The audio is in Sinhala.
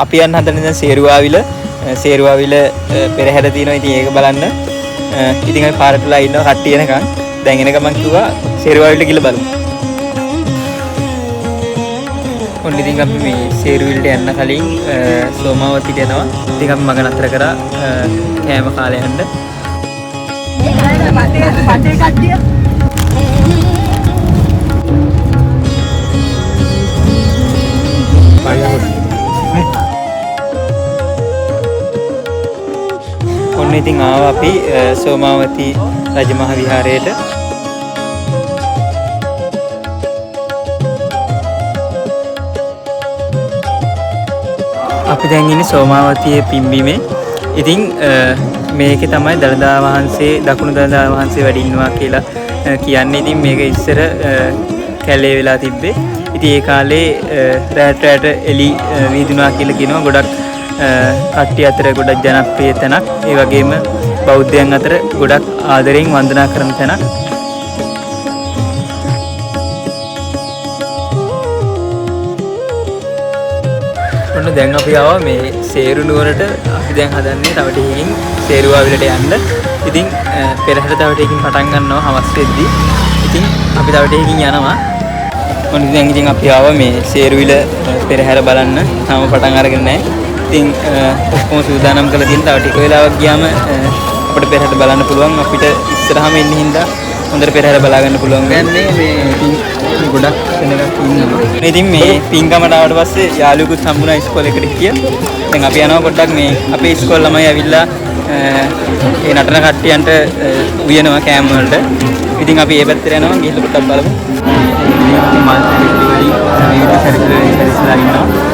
අපි යන්න හදන දැන් සේරුවාවිල පෙරහැර තියෙනවා. ඉතින් ඒක බලන්න. ඉතින් අපි පාරටලා ඉන්නවා කට්ටිය එනකන්. දැන් එනකම් මම කිව්වා සේරුවාවිලට ගිහලා බලමු. ඔන්න ඉතින් අපි මේ සේරුවිලට යන්න කලින් සෝමාවතිට යනවා. ඉතින් අපි මග නතර කරා කෑම කාලේ යන්න. පතේ කට්ටිය ඔන්න ඉතින් ආවා අපි සෝමාවති රජමහා විහාරයට. අපි දැන් ඉන්නේ සෝමාවතියේ පිම්බීමේ. ඉතින් මේකේ තමයි දළදා වහන්සේ දකුණු දළදා වහන්සේ වැඩ ඉන්නවා කියලා කියන්නේ. ඉතින් මේක ඉස්සර කැලේ වෙලා තිබ්බේ. ඉතින් ඒ කාලේ රැට එලි වීදුනා කියලා කියනවා. ගොඩක් කට්ටිය අතර ගොඩක් ජනප්‍රිය තැනක්. ඒ වගේම බෞද්ධයන් අතර ගොඩක් ආදරෙන් වන්දනා කරන තැනක්. ඔන්න දැන් අපි ආවා මේ සේරු නුවරට. අපි දැන් හදන්නේ තව ටිකකින් සේරුවාවිලට යන්න. ඉතින් පෙරහැර තව ටිකකින් පටන් ගන්නවා හවස් වෙද්දී. ඉතින් අපි තව ටිකකින් යනවා. ඔන්න දැන් ඉතින් අපි ආවා මේ සේරුවිල පෙරහැර බලන්න. තාම පටන් අරගෙන නැහැ. ඉතින් ඔක්කොම සූදානම් කරලා තියෙන. තව ටික වෙලාවක් ගියාම අපිට පෙරහැර බලන්න පුළුවන්. අපිට ඉස්සරහම ඉන්න හින්දා හොඳට පෙරහැර බලා ගන්න පුළුවන්. ගන්නේ මේ ඉතින් ගොඩක් දෙනෙක් ඉන්නවා. ඉතින් මේ පින්කමට ආවට පස්සේ යාළුවෙකුත් හම්බුණා ඉස්කෝලේකට හිටිය. දැන් අපි යනවා පොඩ්ඩක් මේ අපේ ඉස්කෝල ළමයි ඇවිල්ලා ඒ නටන කට්ටියන්ට උයනවා කෑම වලට. ඉතින් අපි ඒ පැත්තට යනවා ගිහලා පොඩ්ඩක් බලමු. මේ මල් සැරිලි වලින් මේ සැරිලි ඉන්නවා.